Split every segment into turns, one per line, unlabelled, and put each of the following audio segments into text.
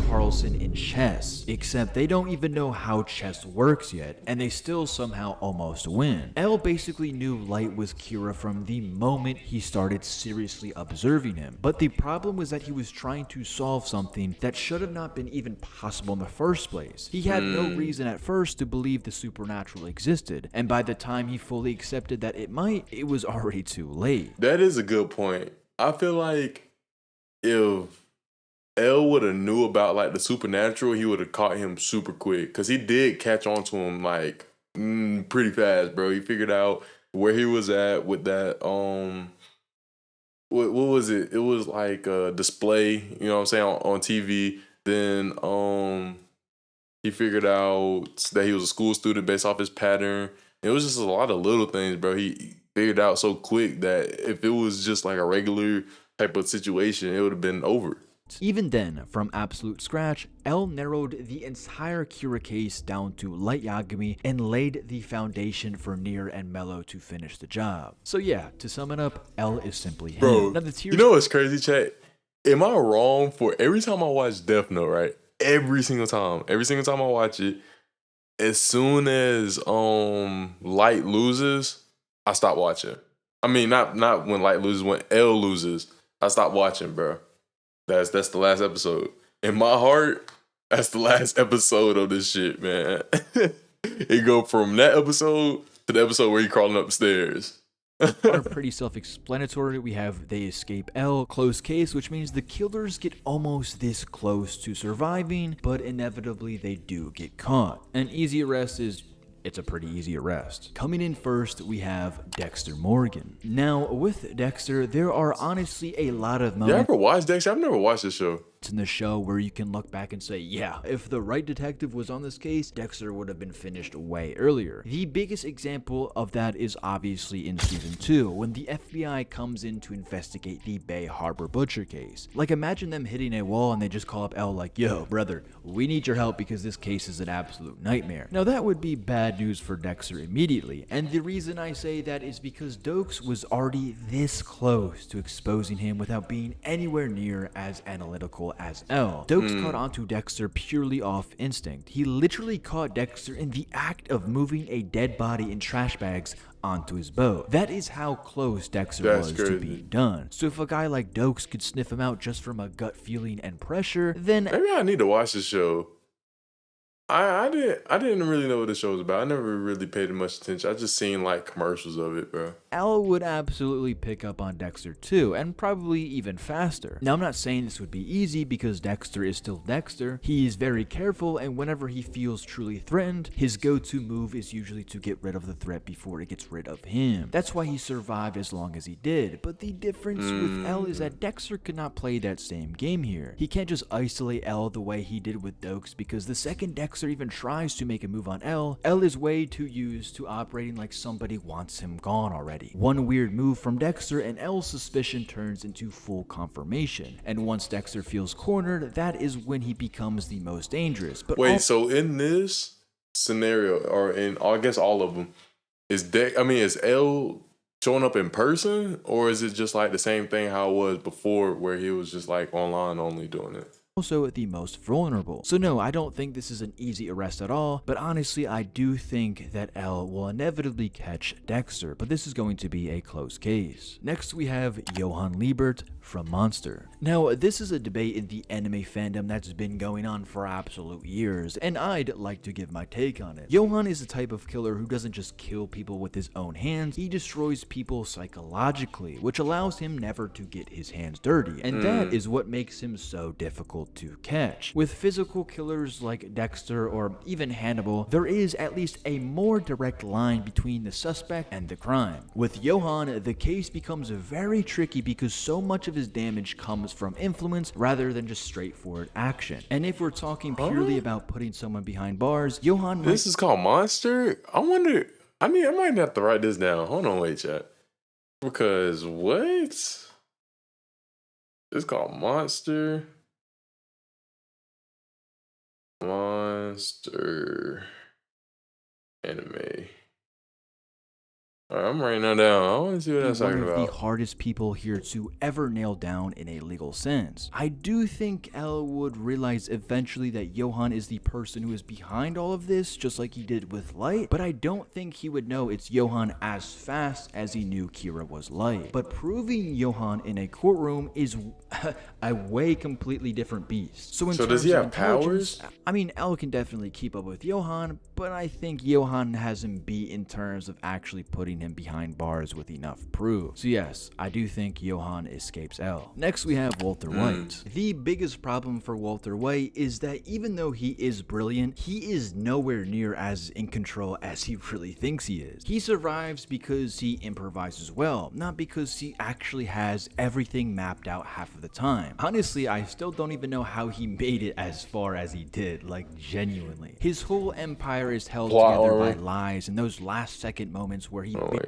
Carlson in chess, except they don't even know how chess works yet, and they still somehow almost win. L basically knew Light was Kira from the moment he started seriously observing him, but the problem was that he was trying to solve something that should have not been even possible in the first place. He had no reason at first to believe the supernatural existed, and by the time he fully accepted that it might, it was already too late.
That is a good point. I feel like if L would have knew about like the supernatural, he would have caught him super quick because he did catch on to him like pretty fast, bro. He figured out where he was at with that. What was it? It was like a display, you know what I'm saying, on TV. Then he figured out that he was a school student based off his pattern. It was just a lot of little things, bro. He figured out so quick that if it was just like a regular type of situation, it would have been over.
Even then, from absolute scratch, L narrowed the entire Kira case down to Light Yagami and laid the foundation for Nier and Mello to finish the job. So yeah, to sum it up, L is simply him.
Bro,
Now,
you know what's crazy, chat? Am I wrong for every time I watch Death Note, right? Every single time I watch it, as soon as Light loses, I stop watching. I mean, not when Light loses, when L loses, I stop watching, bro. That's the last episode. In my heart, that's the last episode of this shit, man. It go from that episode to the episode where he crawling up the stairs.
are pretty self-explanatory. We have they escape L, close case, which means the killers get almost this close to surviving, but inevitably they do get caught. An easy arrest is it's a pretty easy arrest. Coming in first, we have Dexter Morgan. Now, with Dexter, there are honestly a lot of moments.
You ever watch Dexter? I've never watched this show.
In the show where you can look back and say, yeah, if the right detective was on this case, Dexter would have been finished way earlier. The biggest example of that is obviously in season 2, when the FBI comes in to investigate the Bay Harbor Butcher case. Like, imagine them hitting a wall and they just call up L like, yo, brother, we need your help because this case is an absolute nightmare. Now, that would be bad news for Dexter immediately, and the reason I say that is because Dokes was already this close to exposing him without being anywhere near as analytical as L. Dokes caught onto Dexter purely off instinct. He literally caught Dexter in the act of moving a dead body in trash bags onto his boat. That is how close Dexter was to being done. So if a guy like Dokes could sniff him out just from a gut feeling and pressure, then
maybe I need to watch this show. I didn't really know what the show was about. I never really paid much attention. I just seen like commercials of it, bro.
L would absolutely pick up on Dexter too, and probably even faster. Now, I'm not saying this would be easy because Dexter is still Dexter. He is very careful, and whenever he feels truly threatened, his go-to move is usually to get rid of the threat before it gets rid of him. That's why he survived as long as he did, but the difference with L is that Dexter could not play that same game here. He can't just isolate L the way he did with Dokes, because the second Dexter even tries to make a move on L is way too used to operating like somebody wants him gone already. One weird move from Dexter and L's suspicion turns into full confirmation, and once Dexter feels cornered, that is when he becomes the most dangerous. But
wait, so in this scenario, or in I guess all of them, is L showing up in person, or is it just like the same thing how it was before, where he was just like online only doing it?
Also the most vulnerable. So no, I don't think this is an easy arrest at all, but honestly, I do think that L will inevitably catch Dexter, but this is going to be a close case. Next, we have Johann Liebert from Monster. Now, this is a debate in the anime fandom that's been going on for absolute years, and I'd like to give my take on it. Johann is the type of killer who doesn't just kill people with his own hands, he destroys people psychologically, which allows him never to get his hands dirty, and that is what makes him so difficult to catch. With physical killers like Dexter or even Hannibal, there is at least a more direct line between the suspect and the crime. With Johann, the case becomes very tricky because so much of his damage comes from influence rather than just straightforward action. And if we're talking purely about putting someone behind bars, Johann
This is called Monster? I wonder, I might have to write this down. Hold on, wait, chat. Because what? It's called Monster. Monster anime. All right, I'm writing that down. I want to see what
Be
that's
one
talking
of the
about.
hardest people here to ever nail down in a legal sense. I do think L would realize eventually that Johan is the person who is behind all of this, just like he did with Light, but I don't think he would know it's Johan as fast as he knew Kira was Light. But proving Johan in a courtroom is a way completely different beast. So
So
terms
does he
of
have powers?
intelligence, I mean, L can definitely keep up with Johan, but I think Johan has him beat in terms of actually putting him behind bars with enough proof. So yes, I do think Johan escapes L. Next we have Walter White. The biggest problem for Walter White is that even though he is brilliant, he is nowhere near as in control as he really thinks he is. He survives because he improvises well, not because he actually has everything mapped out half of the time. Honestly, I still don't even know how he made it as far as he did, like genuinely. His whole empire is held
Plot
together
armor.
by lies and those last second moments where he
Oh, wait.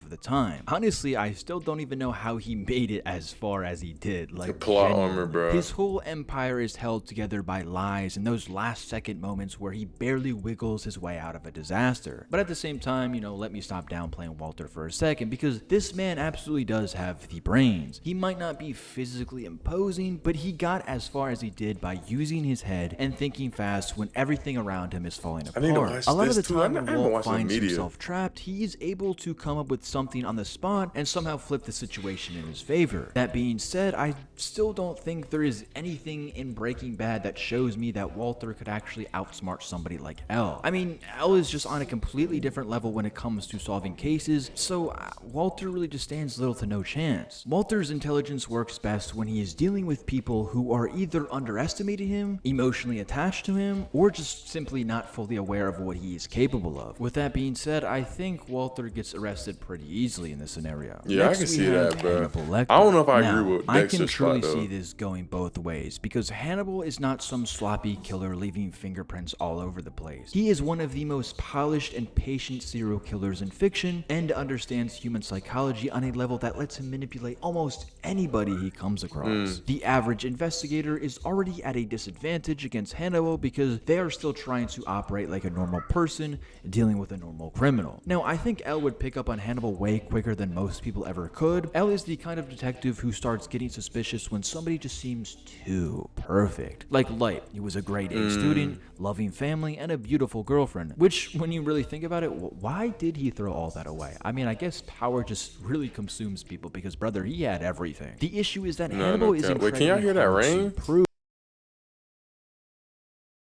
the time. Honestly, I still don't even know how he made it as far as he did. Like
plot
genuinely.
armor, bro.
His whole empire is held together by lies and those last second moments where he barely wiggles his way out of a disaster. But at the same time, let me stop downplaying Walter for a second, because this man absolutely does have the brains. He might not be physically imposing, but he got as far as he did by using his head and thinking fast when everything around him is falling
I need to
apart.
watch
A lot of
this
the
too. I
time
haven't
when Walt
watched the
finds
media.
himself trapped, he is able to come up with something on the spot and somehow flip the situation in his favor. That being said, I still don't think there is anything in Breaking Bad that shows me that Walter could actually outsmart somebody like L. I mean, L is just on a completely different level when it comes to solving cases, so Walter really just stands little to no chance. Walter's intelligence works best when he is dealing with people who are either underestimating him, emotionally attached to him, or just simply not fully aware of what he is capable of. With that being said, I think Walter gets arrested pretty easily in this scenario.
Yeah,
Next,
I can
we
see
have
that, bro.
Hannibal Lecter.
I don't know if I
Now,
agree with
I can
Dexter's
truly
spot, though.
see this going both ways, because Hannibal is not some sloppy killer leaving fingerprints all over the place. He is one of the most polished and patient serial killers in fiction, and understands human psychology on a level that lets him manipulate almost anybody he comes across. The average investigator is already at a disadvantage against Hannibal because they are still trying to operate like a normal person dealing with a normal criminal. Now, I think L would pick up on Hannibal way quicker than most people ever could. L is the kind of detective who starts getting suspicious when somebody just seems too perfect. Like Light, he was a grade A student, loving family, and a beautiful girlfriend. Which, when you really think about it, why did he throw all that away? I mean, I guess power just really consumes people because, brother, he had everything. The issue is that Hannibal is
cap. Wait, can y'all
incredibly
hear that
hard to
rain?
prove.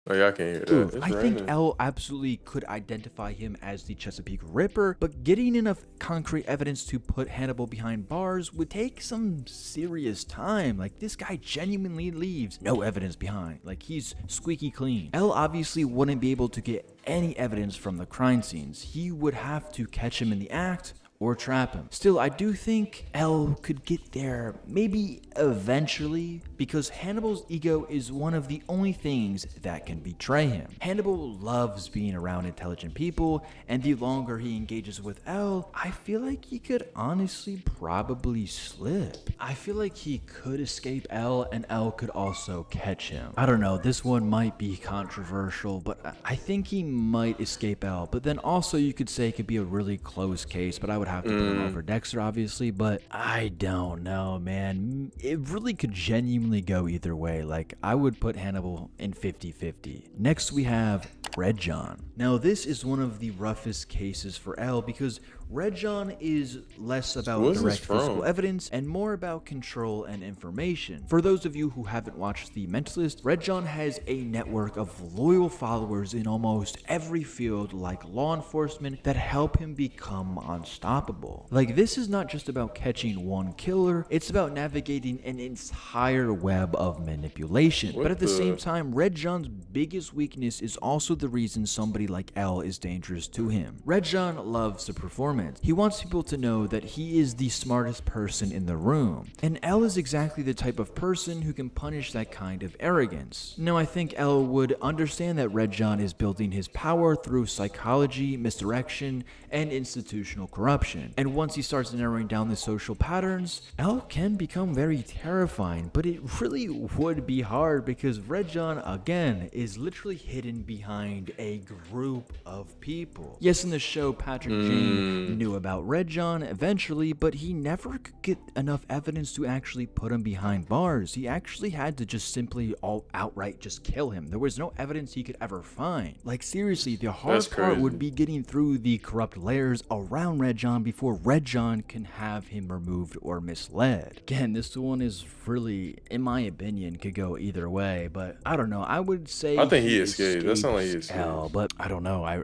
Oh, y'all can't hear that. It's
I think
raining.
L absolutely could identify him as the Chesapeake Ripper, but getting enough concrete evidence to put Hannibal behind bars would take some serious time. Like, this guy genuinely leaves no evidence behind. Like, he's squeaky clean. L obviously wouldn't be able to get any evidence from the crime scenes. He would have to catch him in the act or trap him. Still, I do think L could get there, maybe eventually, because Hannibal's ego is one of the only things that can betray him. Hannibal loves being around intelligent people, and the longer he engages with L, I feel like he could honestly probably slip. I feel like he could escape L, and L could also catch him. I don't know, this one might be controversial, but I think he might escape L, but then also you could say it could be a really close case, but I would have to put him over Dexter, obviously, but I don't know, man. It really could genuinely go either way. Like, I would put Hannibal in 50-50. Next, we have Red John. Now, this is one of the roughest cases for L because Red John is less about
Where's this
direct physical
from?
evidence and more about control and information. For those of you who haven't watched The Mentalist, Red John has a network of loyal followers in almost every field, like law enforcement, that help him become unstoppable. Like, this is not just about catching one killer, it's about navigating an entire web of manipulation. But at the same time, Red John's biggest weakness is also the reason somebody like L is dangerous to him. Red John loves the performance performance. He wants people to know that he is the smartest person in the room. And L is exactly the type of person who can punish that kind of arrogance. Now, I think L would understand that Red John is building his power through psychology, misdirection, and institutional corruption. And once he starts narrowing down the social patterns, L can become very terrifying, but it really would be hard because Red John, again, is literally hidden behind a group of people. Yes, in the show, Patrick Jane knew about Red John eventually, but he never could get enough evidence to actually put him behind bars. He actually had to just simply outright just kill him. There was no evidence he could ever find. Like, seriously, the hard part would be getting through the corrupt layers around Red John before Red John can have him removed or misled. Again, this one is really, in my opinion, could go either way, but I don't know. I would say
I think he escaped. That sounds like he escaped.
L, but I don't know. I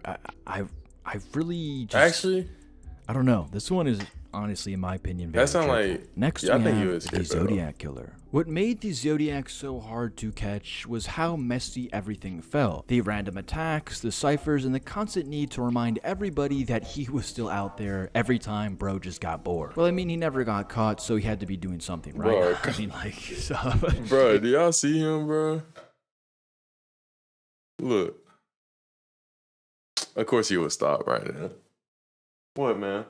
really just
Actually,
I don't know. This one is honestly, in my opinion, very
that sounds
tricky.
like
Next
yeah,
we
I think he
have
was
the
escaped, bro.
Zodiac Killer. What made the Zodiac so hard to catch was how messy everything felt. The random attacks, the ciphers, and the constant need to remind everybody that he was still out there every time bro just got bored. Well, I mean, he never got caught, so he had to be doing something, right?
Bro,
I mean, like, so,
Bro, do y'all see him, bro? Look. Of course he would stop right now. What, man?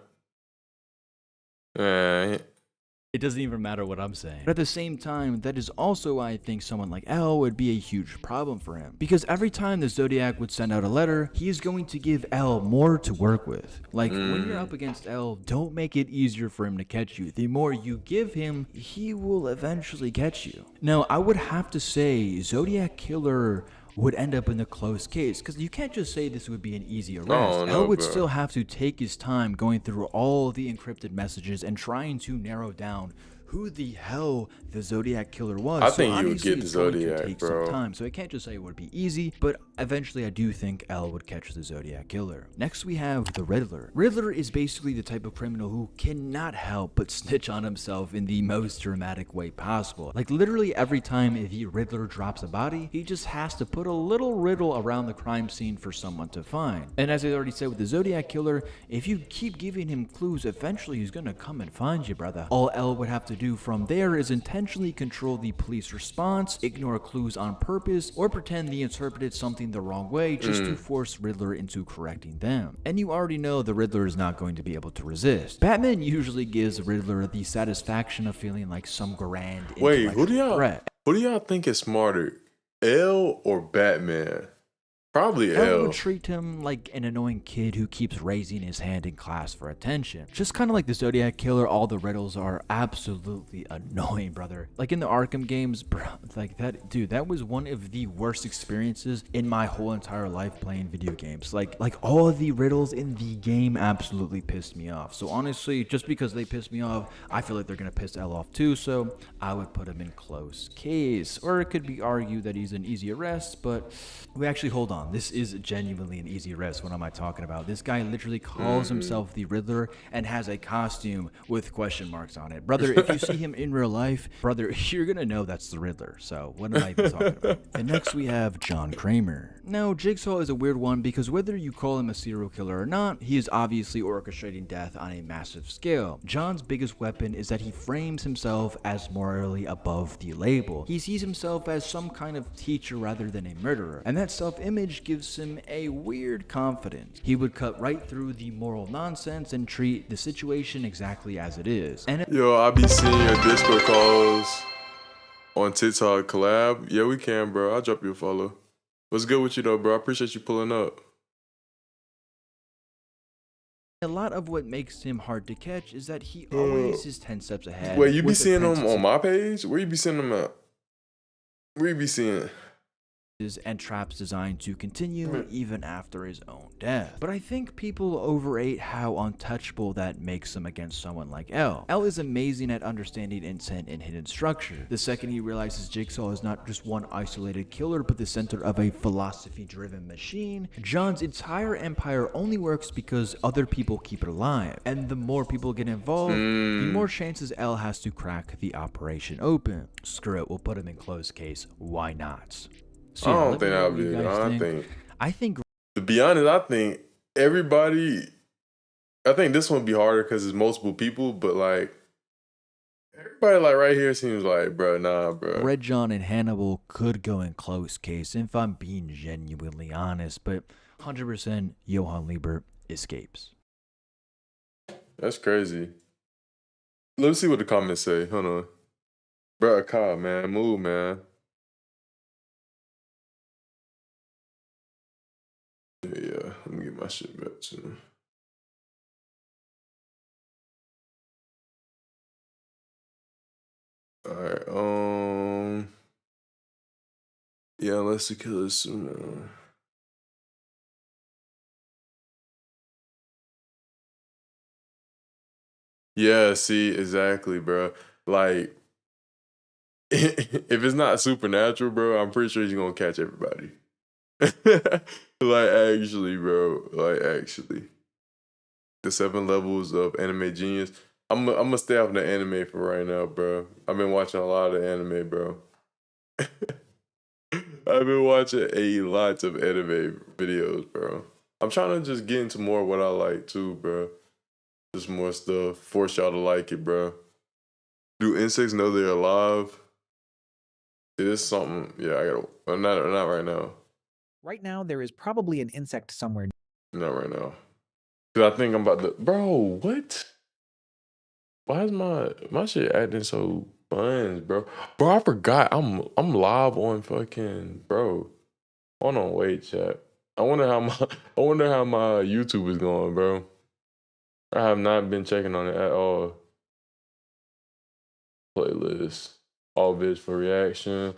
it doesn't even matter what I'm saying. But at the same time, that is also why I think someone like L would be a huge problem for him. Because every time the Zodiac would send out a letter, he is going to give L more to work with. Like, when you're up against L, don't make it easier for him to catch you. The more you give him, he will eventually catch you. Now, I would have to say Zodiac Killer would end up in a close case, because you can't just say this would be an easy arrest. L would still have to take his time going through all the encrypted messages and trying to narrow down who the hell the Zodiac Killer was.
I think you would get the Zodiac,
take
bro.
some time, so I can't just say it would be easy, but eventually I do think L would catch the Zodiac Killer. Next we have the Riddler. Riddler is basically the type of criminal who cannot help but snitch on himself in the most dramatic way possible. Like, literally every time the Riddler drops a body, he just has to put a little riddle around the crime scene for someone to find. And as I already said with the Zodiac Killer, if you keep giving him clues, eventually he's gonna come and find you, brother. All L would have to do from there is intentionally control the police response, ignore clues on purpose, or pretend they interpreted something the wrong way just to force Riddler into correcting them. And you already know the Riddler is not going to be able to resist. Batman usually gives Riddler the satisfaction of feeling like some grand
Wait, who do
threat.
y'all think is smarter, L or Batman? Probably
L
L.
would treat him like an annoying kid who keeps raising his hand in class for attention. Just kind of like the Zodiac Killer, all the riddles are absolutely annoying, brother. Like in the Arkham games, bro, like that, dude, that was one of the worst experiences in my whole entire life playing video games. Like all of the riddles in the game absolutely pissed me off. So honestly, just because they pissed me off, I feel like they're gonna piss L off too, so I would put him in close case. Or it could be argued that he's an easy arrest, but we actually, hold on. This is genuinely an easy arrest. What am I talking about? This guy literally calls himself the Riddler and has a costume with question marks on it. Brother, if you see him in real life, brother, you're gonna know that's the Riddler. So what am I even talking about? And next we have John Kramer. Now, Jigsaw is a weird one because whether you call him a serial killer or not, he is obviously orchestrating death on a massive scale. John's biggest weapon is that he frames himself as morally above the label. He sees himself as some kind of teacher rather than a murderer, and that self-image gives him a weird confidence. He would cut right through the moral nonsense and treat the situation exactly as it is. And
Yo, I be seeing your Discord calls on TikTok collab. Yeah, we can, bro. I'll drop you a follow. What's good with you though, bro? I appreciate you pulling up.
a lot of what makes him hard to catch is that he always is 10 steps ahead.
Wait, you be
with
seeing them
apprentices
on my page? Where you be seeing them at? Where you be seeing?
and traps designed to continue even after his own death. But I think people overrate how untouchable that makes him against someone like L. L is amazing at understanding intent and hidden structure. The second he realizes Jigsaw is not just one isolated killer, but the center of a philosophy-driven machine, John's entire empire only works because other people keep it alive. And the more people get involved, the more chances L has to crack the operation open. Screw it, we'll put him in closed case. Why not? So,
I
yeah,
don't
let me
think
know
I'll
what
be.
you guys think. I think
To be honest, I think everybody. I think this one would be harder because it's multiple people, but like everybody like right here seems like, bro, nah, bro.
Red John and Hannibal could go in close case if I'm being genuinely honest, but 100% Johann Liebert escapes.
That's crazy. Let's see what the comments say. Hold on. Bro, Kyle, man, move, man. Yeah, let me get my shit back too. Alright, yeah, let's kill this soon. Yeah, see, exactly, bro. Like, if it's not supernatural, bro, I'm pretty sure he's gonna catch everybody. Like, actually, bro. Like, actually. The 7 levels of anime genius. I'm gonna stay off the anime for right now, bro. I've been watching a lot of anime, bro. I've been watching a lot of anime videos, bro. I'm trying to just get into more of what I like too, bro. Just more stuff. Force y'all to like it, bro. Do insects know they're alive? It is something. Yeah, I gotta. Not right now.
Right now, there is probably an insect somewhere.
Not right now. Cause I think I'm about to. Bro, what? Why is my shit acting so buns, bro? Bro, I forgot. I'm live on fucking bro. Hold on, wait, chat. I wonder how my YouTube is going, bro. I have not been checking on it at all. Playlist. All vids for reaction.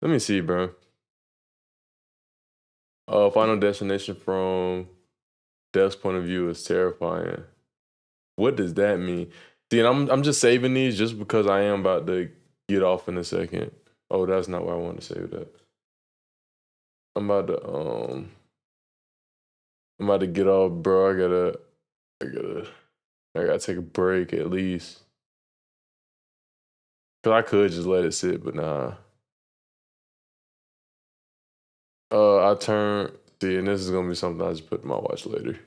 Let me see, bro. Final Destination from Death's point of view is terrifying. What does that mean? See, and I'm just saving these just because I am about to get off in a second. Oh, that's not where I want to save that. I'm about to get off, bro. I gotta take a break at least. Cause I could just let it sit, but nah. See, and this is gonna be something I just put in my watch later.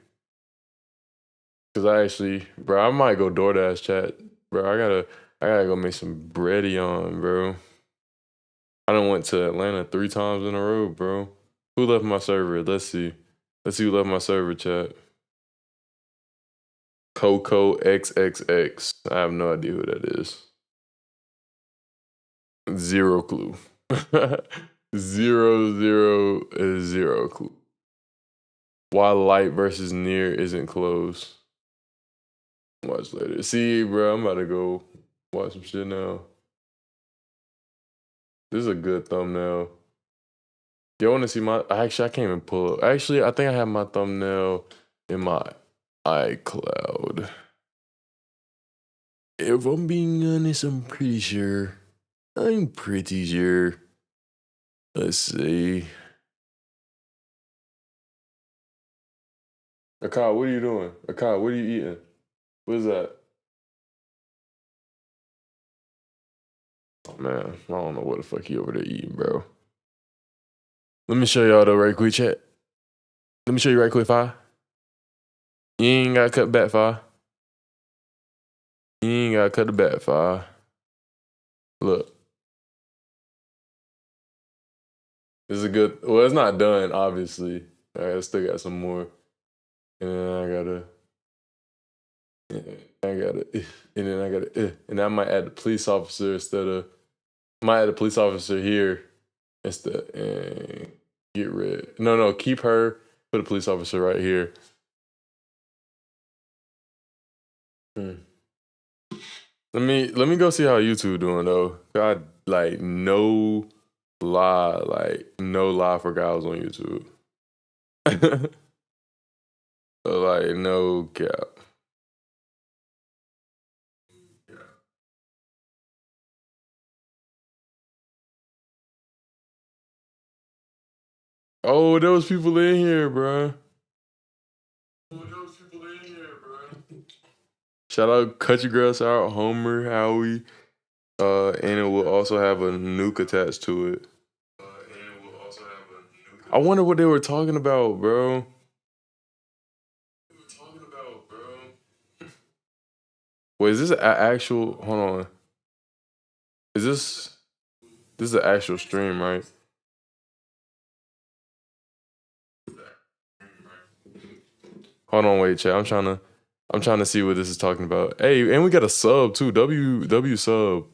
Cause I actually, bro, I might go DoorDash chat, bro. I gotta go make some bready on, bro. I done went to Atlanta 3 times in a row, bro. Who left my server? Let's see. Let's see who left my server, chat. Coco XXX. I have no idea who that is. Zero clue. Zero clue. Why light versus near isn't close. Watch later. See, bro, I'm about to go watch some shit now. This is a good thumbnail. Y'all want to see my? Actually, I can't even pull up. Actually, I think I have my thumbnail in my iCloud. If I'm being honest, I'm pretty sure. Let's see. Akai, what are you doing? Akai, what are you eating? What is that? Oh, man, I don't know what the fuck you over there eating, bro. Let me show y'all though right quick, chat. Let me show you right quick, Fi. You ain't gotta cut back, Fi. You ain't gotta cut the back, Fi. Look. This is a good, well, it's not done, obviously. I still got some more. And then I gotta, and I might add the police officer might add a police officer here instead, and get rid. No, keep her, put a police officer right here. Let me go see how YouTube doing though. God, like no lie for guys on YouTube. Like no cap. Oh, there was people in here, bro. Shout out Country Girl, shout out Homer, Howie. And it will also have a nuke attached to it. I wonder what they were talking about, bro. Wait, is this an actual? Hold on. Is this is an actual stream, right? Hold on, wait, chat. I'm trying to see what this is talking about. Hey, and we got a sub too. W sub.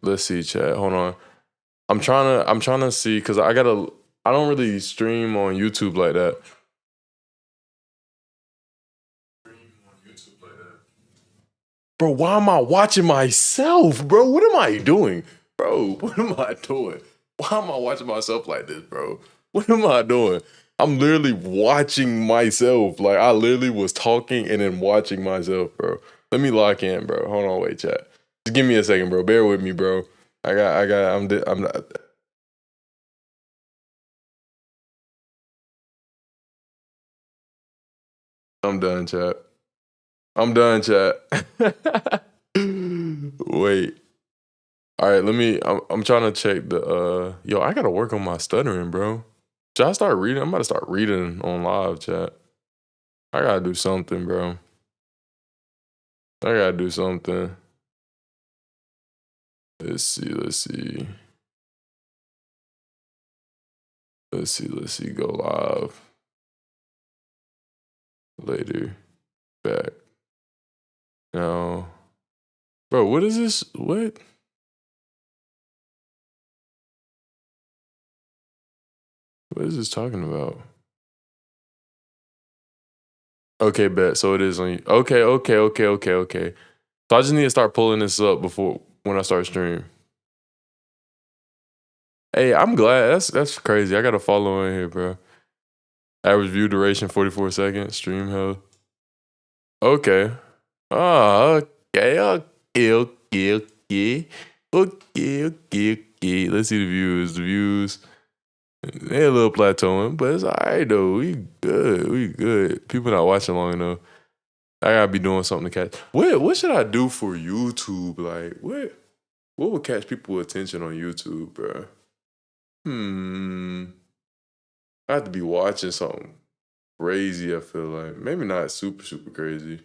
Let's see, chat. Hold on. I'm trying to see because I don't really stream on YouTube like that. Bro, why am I watching myself, bro? What am I doing? Bro, what am I doing? Why am I watching myself like this, bro? What am I doing? I'm literally watching myself. Like, I literally was talking and then watching myself, bro. Let me lock in, bro. Hold on, wait, chat. Just give me a second, bro. Bear with me, bro. I'm not. I'm done, chat. I'm done, chat. Wait. All right, I'm trying to check the yo, I gotta work on my stuttering, bro. Should I start reading? I'm about to start reading on live, chat. I gotta do something, bro. I gotta do something. Let's see. Go live. Later. Back. Now. Bro, what is this? What? What is this talking about? Okay, bet. So it is on you. Okay. So I just need to start pulling this up before when I start stream. Hey, I'm glad. That's crazy. I got a follow in here, bro. Average view duration 44 seconds. Stream health. Okay. Oh, okay. Let's see the views. The views. They a little plateauing, but it's alright though. We good. People not watching long enough. I gotta be doing something to catch. What should I do for YouTube? Like what would catch people attention on YouTube, bro? I have to be watching something crazy, I feel like. Maybe not super crazy.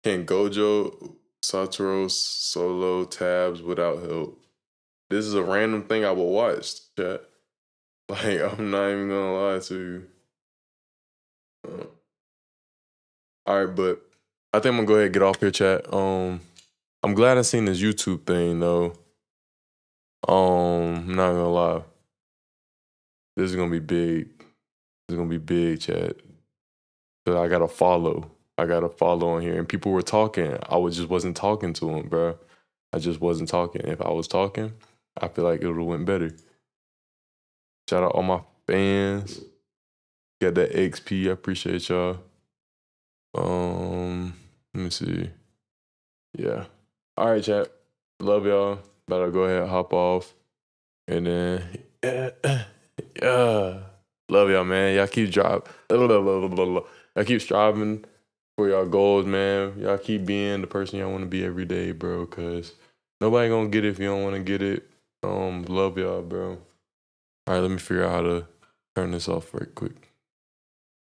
Can Gojo Satoru solo tabs without help? This is a random thing I will watch, chat. Like, I'm not even gonna lie to you. Alright, but I think I'm gonna go ahead and get off here, chat. I'm glad I seen this YouTube thing though. I'm not gonna lie. This is gonna be big. This is gonna be big, chat. Cause I gotta follow on here. And people were talking. I just wasn't talking to them, bro. I just wasn't talking. If I was talking, I feel like it would have went better. Shout out all my fans. Got that XP. I appreciate y'all. Let me see. Yeah. All right, chat. Love y'all. Better go ahead and hop off. And then, yeah. Love y'all, man. Y'all keep driving. Y'all keep striving for y'all goals, man. Y'all keep being the person y'all want to be every day, bro. Cause nobody gonna get it if you don't want to get it. Love y'all, bro. All right, let me figure out how to turn this off right quick.